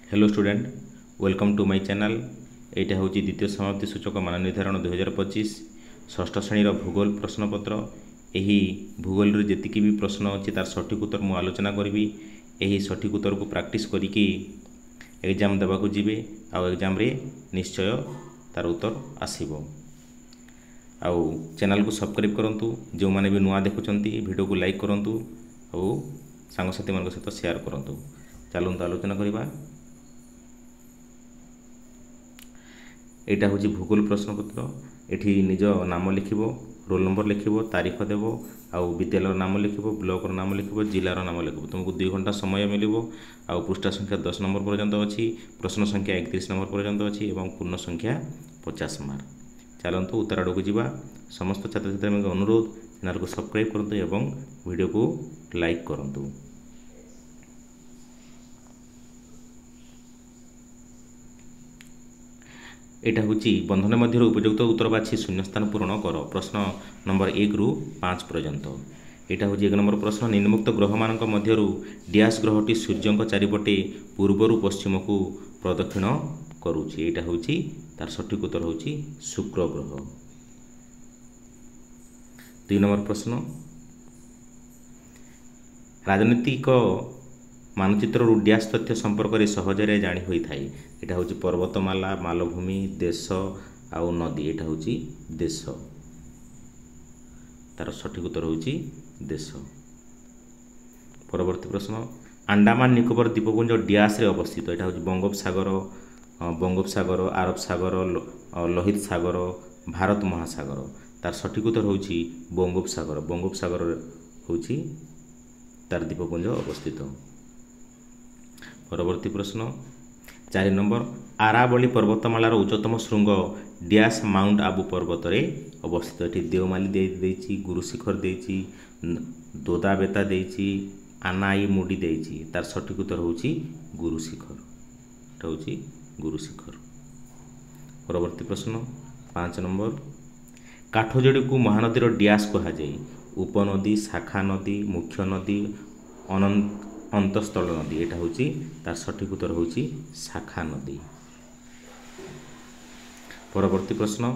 Hello student, welcome to my channel. यहाँ हूँ द्वितीय समाप्ति सूचक मान निर्धारण 2025 षष्ठ श्रेणी भूगोल प्रश्नपत्र। यही भूगोल जी भी प्रश्न अच्छी तार सठिक उत्तर मुझे आलोचना करी। यही सठिक उत्तर को प्रैक्टिस करिकी एग्जाम देवाक जीवे आउ एग्जाम रे निश्चय तार उत्तर आसीबो। आउ चैनल को सब्सक्राइब करंतु, जो माने भी नुआ देखुचंती वीडियो को लाइक करंतु और सांगसाथी मान सहित शेयर करंतु। चलते आलोचना करवा। यहाँ हूँ भूगोल प्रश्नपत्र। एठी निज नाम लिखिब, रोल नंबर लिखिब, तारीख देव, आउ विद्यालय नाम लिखिब, ब्लॉक नाम लिखिब, जिलार नाम लिखिब। तुमको 2 घंटा समय मिलिबो। आउ पृष्ठा संख्या 10 नंबर पर्यंत अच्छी, प्रश्न संख्या 31 नंबर पर्यंत अच्छी और पूर्ण संख्या 50 मार्क। चलतु उत्तर आड़ को जीवा। समस्त छात्र छात्री अनुरोध चैनल को सब्सक्राइब करते और वीडियो को लाइक करंतु। यहाँ हूँ बंधन मध्य उपयुक्त उत्तर बाछी शून्यस्थान पूरण कर। प्रश्न नंबर 1 रु 5 पर्यंत। यहाँ हूँ 1 नंबर प्रश्न। निम्नोक्त ग्रह मान मध्य डैश ग्रहटी सूर्य चारिपटे पूर्वर पश्चिम को प्रदक्षिण करुच्ची। यहाँ हूँ तार सठिक उत्तर हूँ शुक्र ग्रह। 2 नंबर प्रश्न। राजनीतिक मानचित्र डैश तथ्य संपर्क में सहजरे जाणी होई थाई। यहाँ हूँ पर्वतमाला, मालभूमि, देश आउ नदी। यहाँ हूँ देश, तार सठिक उत्तर हूँ देश। परवर्ती प्रश्न। अंडमान निकोबर द्वीपपुंज डैश रे अवस्थित। यहाँ हूँ बंगोपसागर, आरब सागर, लोहित सागर, भारत महासागर। तार सठिक उत्तर हूँ बंगोपसागर। बंगोपसागर हूँ तार द्वीपपुंज अवस्थित। परवर्ती प्रश्न 4 नंबर। आरावली पर्वतमालार उच्चतम श्रृंग डैश माउंट आबू पर्वत रे अवस्थित। ये देवमाली देइछि, गुरुशिखर देइछि, दोदाबेता देइछि, आनाई मुडी देइछि। तार सठिक उत्तर होछि गुरुशिखर। एटा होछि गुरुशिखर। परवर्ती प्रश्न 5 नंबर। काठजोड़ी को महानदीर डैश कहा जाए। उपनदी, शाखा नदी, मुख्य नदी, अंतस्थल नदी। यहाँ हूँ तार सठिक उत्तर हूँ शाखा नदी। परवर्ती प्रश्न।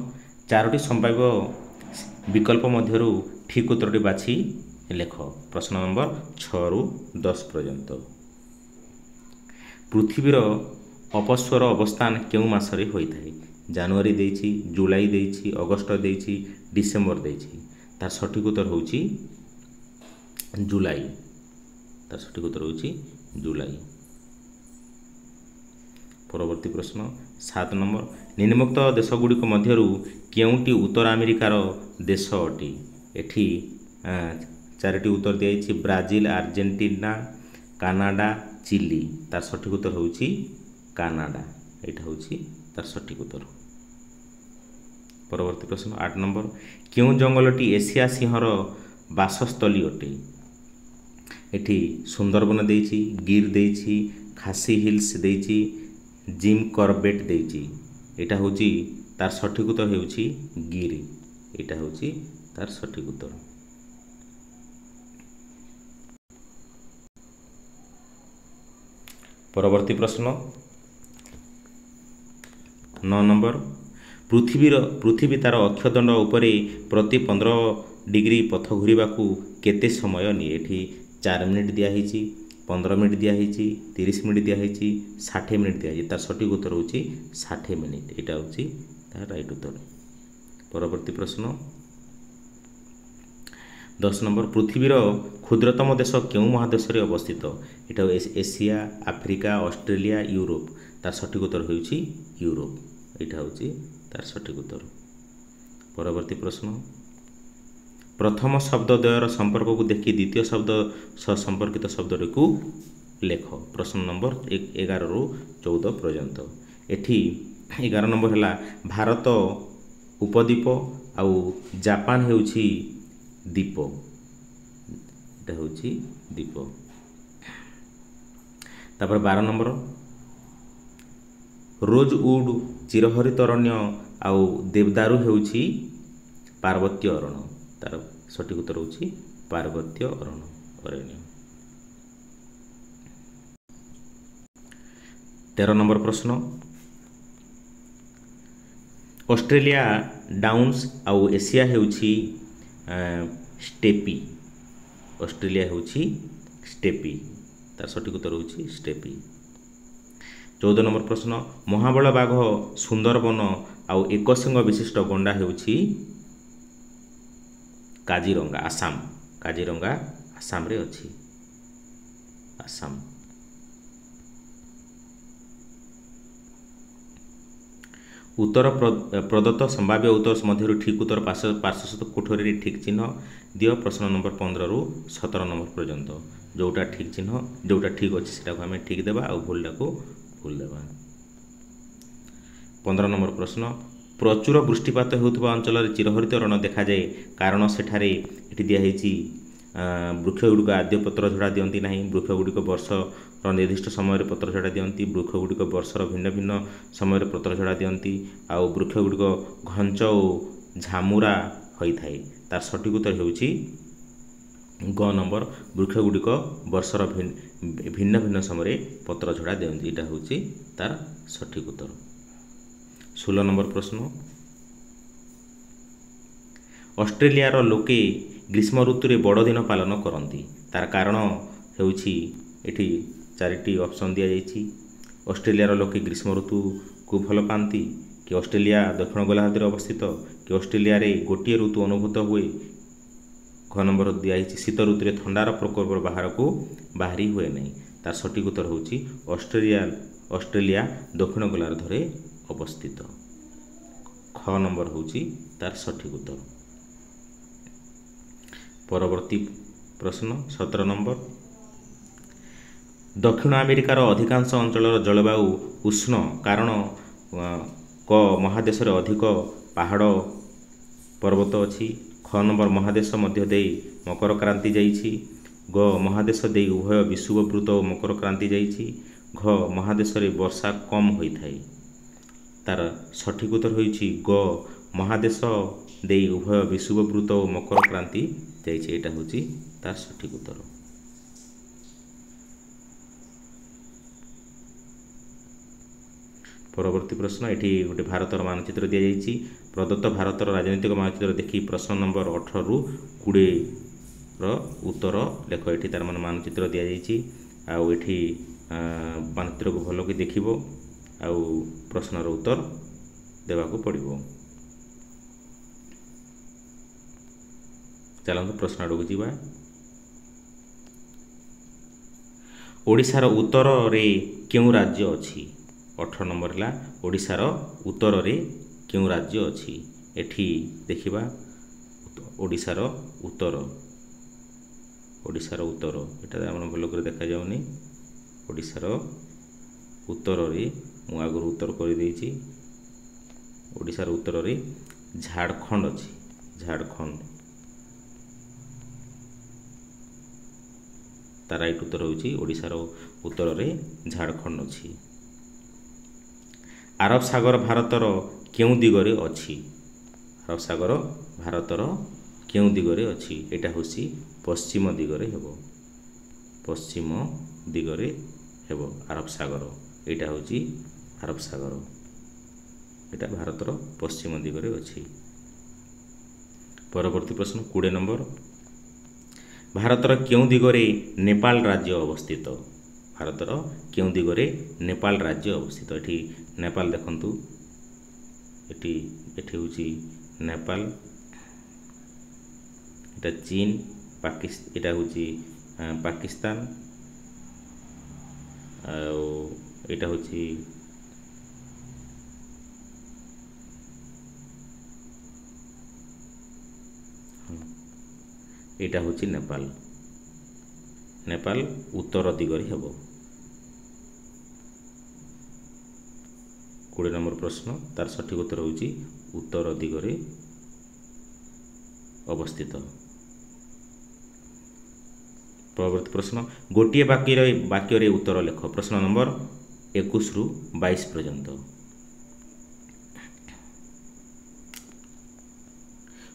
4टी संभाव्य विकल्प मध्य ठीक उत्तरटी बाछि लेख। प्रश्न नंबर 6 रु 10 पर्यंत। पृथ्वीर अपस्वर अवस्थान केउ मासरे होइथाय। जनवरी देइछि, जुलाई देइछि, अगस्त देइछि, डिसेम्बर देइछि। तार सठिक उत्तर हूँ जुलाई। तार सठिक उत्तर हूँ जुलाई। परवर्ती प्रश्न 7 नंबर। निम्नोक्त देशगुड़िक मध्य केउटी उत्तर अमेरिकार देश अटे। एठी 4टी उत्तर दिखाई। Brazil, Argentina, Canada, Chile. तार सठिक उत्तर हूँ कानाडा। यहाँ हूँ तार सठिक उत्तर। परवर्ती प्रश्न 8 नंबर। क्यों जंगलटी एशिया सिंहर बासस्थली अटे। एठी सुंदरबन देइछि, गिर देइछि, खासी हिल्स देइछि, जिम करबेट देइछि। एटा होछि तार सठिक उत्तर हेउछि गिर। एटा होछि तार सठिक उत्तर। परवर्ती प्रश्न 9 नंबर। पृथ्वी तार अक्षदंड उपरे प्रति 15 डिग्री पथ घूरने को केते समय निए। एठी 4 मिनिट दिखाई, 15 मिनिट दिखाई, 30 मिनिट दिखाई, 60 मिनिट दिखाई। तार सठिक उत्तर हूँ 60 मिनिट। यहाँ हूँ तार राइट उत्तर। परवर्ती प्रश्न 10 नंबर। पृथ्वीर क्षुद्रतम देश केउ महादेश रे अवस्थित। यहाँ एशिया, आफ्रिका, ऑस्ट्रेलिया, यूरोप। तार सठिक उत्तर हूँ यूरोप। यहाँ हूँ तार सठिक उत्तर। परवर्ती प्रश्न। प्रथम शब्दद्वयर संपर्क को देखि द्वितीय शब्द संपर्कित शब्द को लेख। प्रश्न नंबर 11 रु 14 पर्यंत। एठी 11 नंबर है भारत उपद्वीप आउ जापान हेउछि द्वीप। এটা হচ্ছে দ্বীপ। তারপর 12 নম্বর। रोजवुड चिरहरित अरण्य आउ देवदारू हेउछि पार्वत्य अरण्य। तार सठिक उत्तर होछि पार्वत्य अरण्य। 13 नंबर प्रश्न ऑस्ट्रेलिया डाउन्स आउ एशिया हेउछि स्टेपी ऑस्ट्रेलिया हेउछि स्टेपी तार सठिक उत्तर होछि स्टेपी 14 नंबर प्रश्न महाबल बाघ सुंदरबन आउ एकसिंग विशिष्ट गंडा हेउछि काजीरंगा आसाम रे अछि आसाम उत्तर प्रदत्त संभाव्य उत्तर मध्य ठीक उत्तर पार्श्वस्थ कोठरी ठीक चिन्ह दियो प्रश्न नंबर 15 रु 17 नंबर पर्यंत जोटा ठीक चिन्ह जोटा ठीक अच्छे से आम ठीक देवा आ भूलटा को भूल देवा 15 नंबर प्रश्न प्रचुर वृष्टिपात होता अंचल चिरहरित रण देखा जाए कारण सेठारे एटी दिखाई वृक्ष गुड़िक आद्य पत्र झड़ा दिखती ना वृक्ष गुड़िक वर्षर निर्दिष्ट समय पत्र झड़ा दिखती वृक्ष गुड़िक वर्षर भिन्न भिन्न समय पत्र झड़ा दिखती आउ वृक्ष गुड़िक घंच और झामुरा होता है तार सठिक उत्तर होउछि ग नंबर वृक्ष गुड़िक वर्षर भिन्न भिन्न समय पत्र झड़ा दिखती यहाँ हूँ तार सठिक उत्तर 16 नंबर प्रश्न ऑस्ट्रेलियार लोके ग्रीष्म ऋतु रे बड़ दिन पालन करती तार कारण हेउछि एठी 4टी ऑप्शन दिया जाइछि ऑस्ट्रेलियार लोके ग्रीष्म ऋतु को भल पाती कि ऑस्ट्रेलिया दक्षिण गोलार्धରେ अवस्थित कि ऑस्ट्रेलिया रे गोटे ऋतु अनुभूत हुए ख नंबर दिया शीत ऋतु रे ठंडार प्रकोप बाहर को बाहरी हुए नहीं तार सठिक उत्तर होउछि ऑस्ट्रेलिया दक्षिण गोलार्धରେ अवस्थित ख नंबर होउछि तार सठिक उत्तर परवर्ती प्रश्न 17 नंबर दक्षिण अमेरिकार अधिकांश अंचल जलवायु उष्ण कारण क महादेश अधिक पहाड़ पर्वत अच्छी ख नंबर महादेश मध्य दे मकर क्रांति जाइछि ग महादेश दे उभय विषुववृत्त और मकर क्रांति जाइछि घ महादेश रे वर्षा कम होता है तार सठिक उत्तर होइछि ग महादेश दे उभय विषुववृत्त और मकर क्रांति जाइछि एटा होछि तार सठिक उत्तर परवर्ती प्रश्न एठी गोटे भारतर मानचित्र दिया जाइछि प्रदत्त भारतर राजनीतिक मानचित्र देखि प्रश्न नंबर 18 रु 20 रो उत्तर लेख एठी तार मानचित्र दिया जाइछि आ एठी मानचित्र को भलो कि देखिबो आ प्रश्नर उत्तर देवा को पड़िबो चलନ୍ତୁ प्रश्न आड़क जीवा ओडिशार उत्तर रे क्यों राज्य अछि 18 नंबर है ओडिशार उत्तर रे क्यों राज्य अछि एठी देखिबा ओडिशार उत्तर एटा हम भल कर देखा जाउनी ओडिशार उत्तर रे मु आगु उत्तर कर देछि ओडिशार उत्तर रे झारखंड अछि झारखंड तार राइट उत्तर होउछि ओडिशार उत्तर रे झारखंड अछि अरब सागर भारतर केउं दिगरे अछि अरब सागर भारतर केउं दिगरे अछि एटा होछि पश्चिम दिगरे हेबो पश्चिम दिगरे हेबो अरब सागर एटा होछि अरब सागर एटा भारतर पश्चिम दिगरे अछि परवर्ती प्रश्न 20 नंबर भारतर केउं दिगरे नेपाल राज्य अवस्थित भारतर केउं दिगरे नेपाल राज्य अवस्थित एठी नेपाल देखंतु एठी होची नेपाल एटा चीन पाकिस्तान एटा होची पाकिस्तान एटा होची एटा होची नेपाल नेपाल उत्तर दिगरे हेबो 20 नंबर प्रश्न तार सठिक उत्तर होउची उत्तर दिगरे अवस्थित परवर्ती प्रश्न गोटे वाक्य उत्तर लेख प्रश्न नंबर 21 रु 22 पर्यंत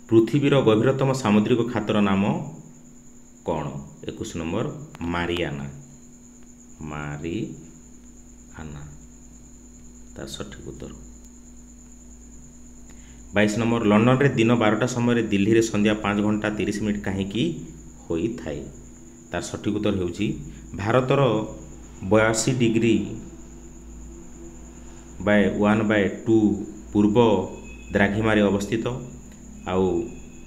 पृथ्वीर गभीरतम सामुद्रिक खातर नाम कौन 21 नंबर मारियाना तार सठिक उत्तर। 22 नंबर लंडन रे दिन 12टा समय दिल्ली रे संध्या 5 घंटा 30 मिनिट कहीं होई थाए तार सठिक उत्तर होउची भारतर 82 डिग्री बाय 1/2 पूर्व द्राघिमारे अवस्थित आउ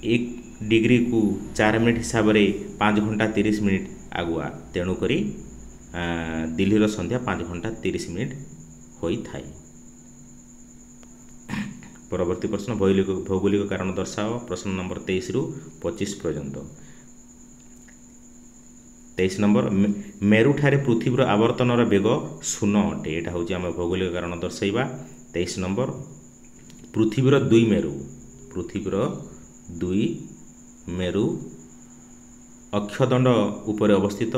1 डिग्री को 4 मिनिट हिसाब से 5 घंटा 30 मिनिट आगुआ तेणुक दिल्ली रो संध्या 5 घंटा 30 मिनिट होई थाए। परवर्ती प्रश्न भौगोलिक कारण दर्शाओ प्रश्न नंबर 23 रु 25 पर्यंत। 23 नंबर मेरु ठारे पृथ्वीर आवर्तनर बेग 0 अटे एटा हूँ आम भौगोलिक कारण दर्शाइबा। 23 नंबर पृथ्वीर 2 मेरु पृथ्वीर 2 मेरु अक्षदंड उपर अवस्थित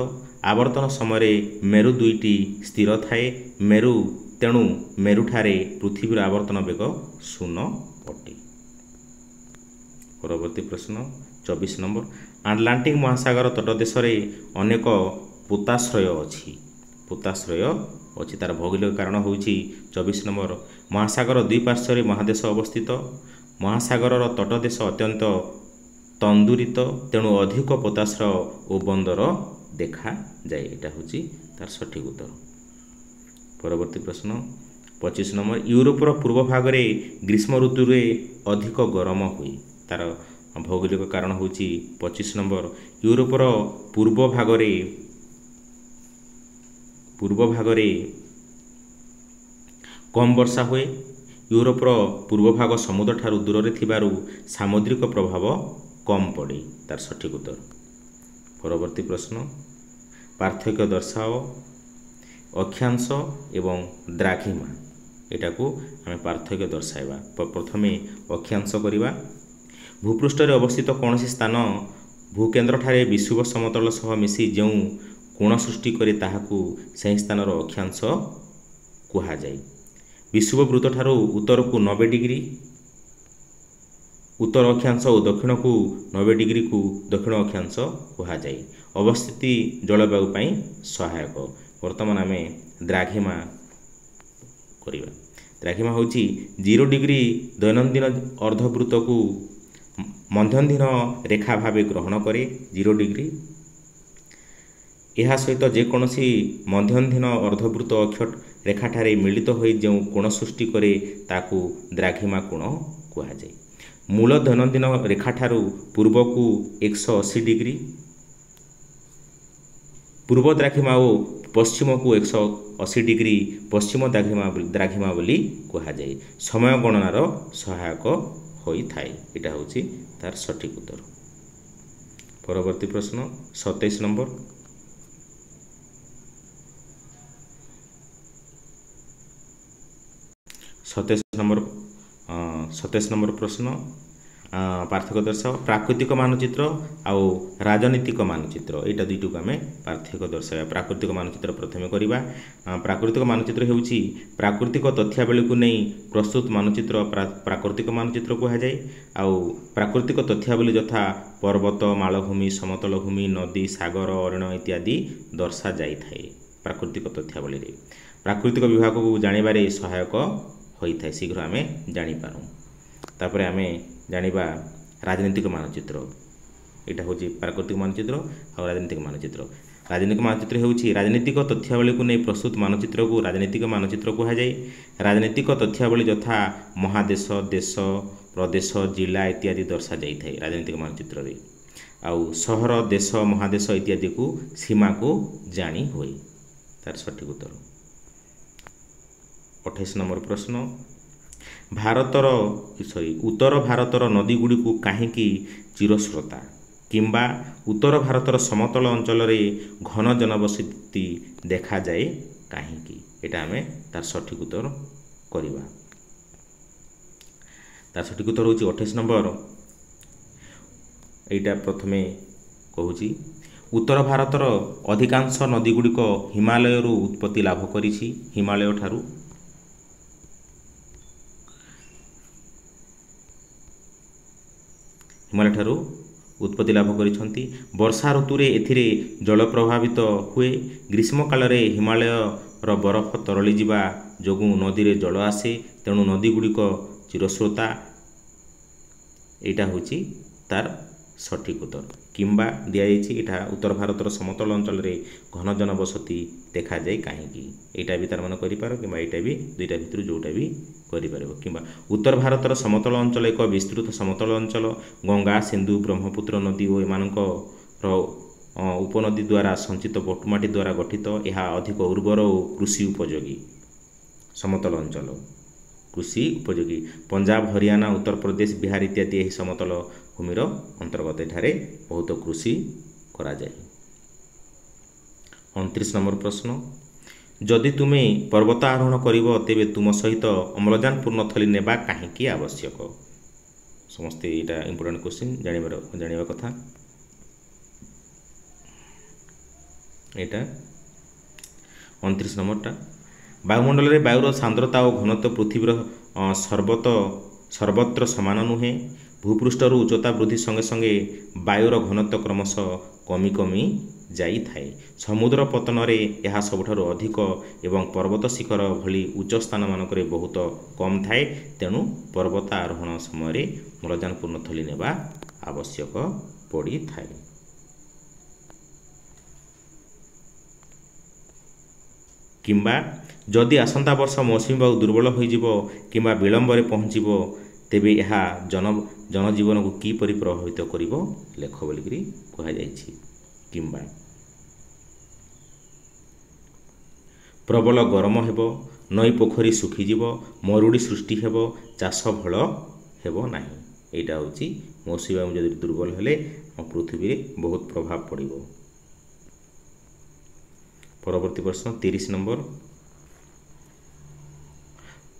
आवर्तन समय मेरु दुईटी स्थिर थाए मेरु तेणु मेरुठारे पृथ्वीर आवर्तन बेग 0 अटे। परवर्ती प्रश्न 24 नंबर आटलांटिक महासागर तटदेश अनेक पोताश्रय अच्छी तार भौगोलिक कारण होउची 24 नंबर महासागर दुई पार्श्व महादेश अवस्थित महासागर तटदेश अत्यंत तंदुरित तेणु अधिक पोताश्रय और बंदर देखा जाए एटा होची तार सठिक उत्तर। परवर्ती प्रश्न 25 नंबर यूरोपर पूर्व भाग में ग्रीष्म ऋतु अधिक गरम हुए तार भौगोलिक कारण होची 25 नंबर यूरोपर पूर्व भाग में कम वर्षा हुए यूरोपर पूर्व भाग समुद्र ठारू दूर रे थिबारु सामुद्रिक प्रभाव कम पड़े तार सठिक उत्तर। परवर्ती प्रश्न पार्थक्य दर्शाओ अक्षांश एवं द्राघिमा एटा को आम पार्थक्य दर्शाइबा। प्रथमे अक्षांश करिबा भूपृष्ठ रे अवस्थित कौन स्थान भूकेन्द्र ठारे विषुव समतल सह मिसी जो कोण सृष्टि करे ताहाकू सही स्थान अक्षांश कुहा जाए। विषुव वृत्त ठारू उत्तर को 90 डिग्री उत्तर अक्षांश और दक्षिण को 90 डिग्री को दक्षिण अक्षांश कुहा जाए। अवस्थिति जलवायु पाई सहायक। वर्तमान आम द्राघिमा करिबा। द्राघिमा होची 0 डिग्री दैनंदिन अर्धवृत्त को मध्यंधीन रेखा भावे ग्रहण करे 0 डिग्री यह सहित जेकोसी मध्यंधीन अर्धवृत्त अक्ष रेखाठारे मिलित होई जो कोण सृष्टि करे ताकू द्राघिमा कोण कुहा जाए। मूल दैनंदिन रेखाठारू पूर्व को 180 डिग्री पूर्व द्राघिमा और पश्चिम को 180 डिग्री पश्चिम द्राघिमा बोली कुहा जाए। समय गणनार सहायक होई थाए एटा होची तार सठिक उत्तर। परवर्ती प्रश्न 27 नंबर 27 नंबर प्रश्न पार्थक्य दर्शाओ प्राकृतिक मानचित्र आउ राजनीतिक मानचित्र एटा दुईट को आम पार्थक्य दर्शाइबा। प्राकृतिक मानचित्र प्रथमे करिबा। प्राकृतिक मानचित्र हेउची प्राकृतिक तथ्यावली को नहीं प्रस्तुत मानचित्र प्राकृतिक मानचित्र कहा जाए। आउ प्राकृतिक तथ्यावली यथा पर्वत मालभूमि समतल भूमि नदी सागर अरण्य इत्यादि दर्शा जाई थाए। प्राकृतिक तथ्यावली रे प्राकृतिक विभाग को जानिबारे सहायक होई थाए शीघ्र आम जानि पारू। तापर आम जानिबा राजनीतिक मानचित्र एटा होची प्राकृतिक मानचित्र और राजनीतिक मानचित्र। राजनीतिक मानचित्र हेउची राजनीतिक तथ्यावली को नहीं प्रस्तुत मानचित्र को राजनीतिक मानचित्र कहा जाए। राजनीतिक तथ्यावली यथा महादेश देश प्रदेश जिला इत्यादि दर्शा जाई थाए राजनीतिक मानचित्र रे। आउ सहर देश महादेश इत्यादि को सीमा को जानी होई तार सठिक उत्तर। 28 नंबर प्रश्न भारतर उत्तर भारतर नदी गुड़ी को कहीं चिरस्रोता किंबा उत्तर भारतर समतल अंचल घन जनबसति देखा जाए कहीं एटा आम तार सठिक उत्तर करिबा। तार सठिक उत्तर होची 28 नंबर एटा प्रथमे कहूची उत्तर भारतर अधिकांश नदी गुड़िक हिमालय उत्पत्ति लाभ करिछि। हिमालय ठारू उत्पत्ति लाभ करिछंती। वर्षा ऋतु रे एथिरे जल प्रभावित हुए। ग्रीष्म काल रे हिमालय रो बरफ तरली जिबा ଯୋଗୁଁ ନଦୀରେ ଜଳ ଆସେ, ତେଣୁ ନଦୀଗୁଡ଼ିକ ଚିରସ୍ରୋତା। ଏଇଟା ହେଉଛି ତାର ସଠିକ୍ ଉତ୍ତର। କିମ୍ବା ଦିଆଯାଇଛି ଏଇଟା ଉତ୍ତର ଭାରତର ସମତଳ ଅଞ୍ଚଳରେ ଘନ ଜନବସତି ଦେଖାଯାଏ କାହିଁକି? ଏଇଟା ବି ତାର ମାନେ କରିପାର, କିମ୍ବା ଏଇଟା ବି ଦୁଇଟା ଭିତରୁ ଯେଉଁଟା ବି କରିପାରିବ। କିମ୍ବା ଉତ୍ତର ଭାରତର ସମତଳ ଅଞ୍ଚଳ ଏକ ବିସ୍ତୃତ ସମତଳ ଅଞ୍ଚଳ। ଗଙ୍ଗା, ସିନ୍ଧୁ, ବ୍ରହ୍ମପୁତ୍ର ନଦୀ ଓ ଏମାନଙ୍କର ଉପନଦୀ ଦ୍ୱାରା ସଞ୍ଚିତ ପଟୁମାଟି ଦ୍ୱାରା ଗଠିତ। ଏହା ଅଧିକ ଉର୍ବର ଓ କୃଷି ଉପଯୋଗୀ। ସମତଳ ଅଞ୍ଚଳ କୃଷି ଉପଯୋଗୀ। ପଞ୍ଜାବ, ହରିୟାଣା, ଉତ୍ତରପ୍ରଦେଶ, ବିହାର ଇତ୍ୟାଦି ଏହି ସମତଳ ଭୂମିର ଅନ୍ତର୍ଗତ। ଏଠାରେ ବହୁତ କୃଷି କରାଯାଏ। 29 ନମ୍ବର ପ୍ରଶ୍ନ, ଯଦି ତୁମେ ପର୍ବତ ଆରୋହଣ କରିବ ତେବେ ତୁମ ସହିତ ଅମ୍ଳଜାନ ପୂର୍ଣ୍ଣ ଥଲି ନେବା କାହିଁକି ଆବଶ୍ୟକ? ସମସ୍ତେ ଏଇଟା ଇମ୍ପୋର୍ଟାଣ୍ଟ କ୍ୱେଶ୍ଚିନ୍, ଜାଣିବା କଥା। ଏଇଟା 29 ନମ୍ବରଟା। ବାୟୁମଣ୍ଡଳରେ ବାୟୁର ସାନ୍ଦ୍ରତା ଓ ଘନତ୍ୱ ପୃଥିବୀର ସର୍ବତ୍ର ସମାନ ନୁହେଁ। ଭୂପୃଷ୍ଠରୁ ଉଚ୍ଚତା ବୃଦ୍ଧି ସଙ୍ଗେ ସଙ୍ଗେ ବାୟୁର ଘନତ୍ୱ କ୍ରମଶଃ କମି କମି ଯାଇଥାଏ। ସମୁଦ୍ର ପତନରେ ଏହା ସବୁଠାରୁ ଅଧିକ ଏବଂ ପର୍ବତ ଶିଖର ଭଳି ଉଚ୍ଚ ସ୍ଥାନମାନଙ୍କରେ ବହୁତ କମ୍ ଥାଏ। ତେଣୁ ପର୍ବତ ଆରୋହଣ ସମୟରେ ଅମ୍ଳଜାନ ପୂର୍ଣ୍ଣ ଥଲି ନେବା ଆବଶ୍ୟକ ପଡ଼ିଥାଏ। କିମ୍ବା ଯଦି ଆସନ୍ତା ବର୍ଷ ମୌସୁମୀ ବାୟୁ ଦୁର୍ବଳ ହୋଇଯିବ କିମ୍ବା ବିଳମ୍ବରେ ପହଞ୍ଚିବ ତେବେ ଏହା ଜନଜୀବନକୁ କିପରି ପ୍ରଭାବିତ କରିବ ଲେଖ ବୋଲିକରି କୁହାଯାଇଛି। କିମ୍ବା ପ୍ରବଳ ଗରମ ହେବ, ନଈ ପୋଖରୀ ଶୁଖିଯିବ, ମରୁଡ଼ି ସୃଷ୍ଟି ହେବ, ଚାଷ ଭଲ ହେବ ନାହିଁ। ଏଇଟା ହେଉଛି ମୌସୁମୀ ବାୟୁ ଯଦି ଦୁର୍ବଳ ହେଲେ ଆମ ପୃଥିବୀରେ ବହୁତ ପ୍ରଭାବ ପଡ଼ିବ। ପରବର୍ତ୍ତୀ ପ୍ରଶ୍ନ 30 ନମ୍ବର,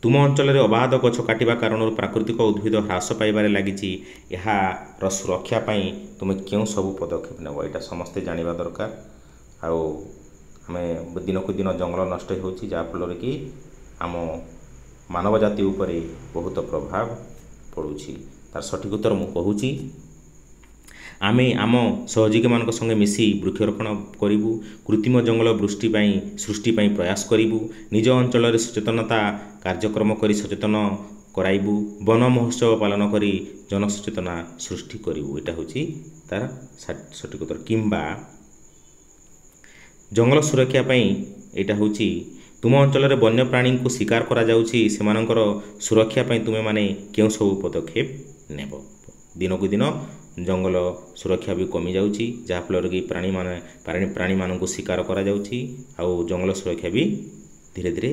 ତୁମ ଅଞ୍ଚଳରେ ଅବାଧ ଗଛ କାଟିବା କାରଣରୁ ପ୍ରାକୃତିକ ଉଦ୍ଭିଦ ହ୍ରାସ ପାଇବାରେ ଲାଗିଛି। ଏହାର ସୁରକ୍ଷା ପାଇଁ ତୁମେ କେଉଁ ସବୁ ପଦକ୍ଷେପ ନେବ? ଏଇଟା ସମସ୍ତେ ଜାଣିବା ଦରକାର। ଆଉ ଆମେ ଦିନକୁ ଦିନ ଜଙ୍ଗଲ ନଷ୍ଟ ହେଉଛି, ଯାହାଫଳରେ କି ଆମ ମାନବ ଜାତି ଉପରେ ବହୁତ ପ୍ରଭାବ ପଡ଼ୁଛି। ତାର ସଠିକ୍ ଉତ୍ତର ମୁଁ କହୁଛି। ଆମେ ଆମ ସହଯୋଗୀମାନଙ୍କ ସଙ୍ଗେ ମିଶି ବୃକ୍ଷରୋପଣ କରିବୁ। କୃତ୍ରିମ ଜଙ୍ଗଲ ସୃଷ୍ଟି ପାଇଁ ପ୍ରୟାସ କରିବୁ। ନିଜ ଅଞ୍ଚଳରେ ସଚେତନତା କାର୍ଯ୍ୟକ୍ରମ କରି ସଚେତନ କରାଇବୁ। ବନ ମହୋତ୍ସବ ପାଳନ କରି ଜନସଚେତନା ସୃଷ୍ଟି କରିବୁ। ଏଇଟା ହେଉଛି ତାର ସଠିକ୍ ଉତ୍ତର। କିମ୍ବା ଜଙ୍ଗଲ ସୁରକ୍ଷା ପାଇଁ ଏଇଟା ହେଉଛି ତୁମ ଅଞ୍ଚଳରେ ବନ୍ୟପ୍ରାଣୀଙ୍କୁ ଶିକାର କରାଯାଉଛି, ସେମାନଙ୍କର ସୁରକ୍ଷା ପାଇଁ ତୁମେମାନେ କେଉଁ ସବୁ ପଦକ୍ଷେପ ନେବ? ଦିନକୁ ଦିନ ଜଙ୍ଗଲ ସୁରକ୍ଷା ବି କମିଯାଉଛି, ଯାହାଫଳରେ କି ପ୍ରାଣୀମାନଙ୍କୁ ଶିକାର କରାଯାଉଛି ଆଉ ଜଙ୍ଗଲ ସୁରକ୍ଷା ବି ଧୀରେ ଧୀରେ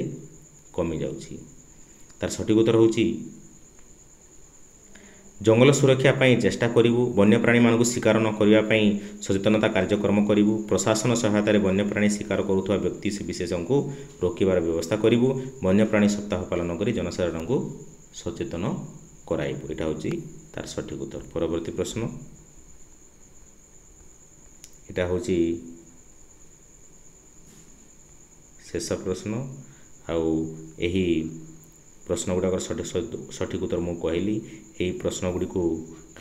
କମିଯାଉଛି। ତାର ସଠିକ୍ ଉତ୍ତର ହେଉଛି ଜଙ୍ଗଲ ସୁରକ୍ଷା ପାଇଁ ଚେଷ୍ଟା କରିବୁ। ବନ୍ୟପ୍ରାଣୀମାନଙ୍କୁ ଶିକାର ନ କରିବା ପାଇଁ ସଚେତନତା କାର୍ଯ୍ୟକ୍ରମ କରିବୁ। ପ୍ରଶାସନ ସହାୟତାରେ ବନ୍ୟପ୍ରାଣୀ ଶିକାର କରୁଥିବା ବ୍ୟକ୍ତି ବିଶେଷଙ୍କୁ ରୋକିବାର ବ୍ୟବସ୍ଥା କରିବୁ। ବନ୍ୟପ୍ରାଣୀ ସପ୍ତାହ ପାଳନ କରି ଜନସାଧାରଣଙ୍କୁ ସଚେତନ କରାଇବୁ। ଏଇଟା ହେଉଛି ତାର ସଠିକ୍ ଉତ୍ତର। ପରବର୍ତ୍ତୀ ପ୍ରଶ୍ନ, ଏଇଟା ହେଉଛି ଶେଷ ପ୍ରଶ୍ନ। ଆଉ ଏହି ପ୍ରଶ୍ନ ଗୁଡ଼ାକର ସଠିକ୍ ଉତ୍ତର ମୁଁ କହିଲି। ଏହି ପ୍ରଶ୍ନ ଗୁଡ଼ିକୁ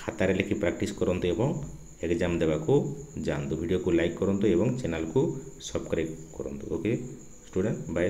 ଖାତାରେ ଲେଖି ପ୍ରାକ୍ଟିସ୍ କରନ୍ତୁ ଏବଂ ଏକ୍ଜାମ୍ ଦେବାକୁ ଯାଆନ୍ତୁ। ଭିଡ଼ିଓକୁ ଲାଇକ୍ କରନ୍ତୁ ଏବଂ ଚ୍ୟାନେଲକୁ ସବସ୍କ୍ରାଇବ୍ କରନ୍ତୁ। Okay student, bye.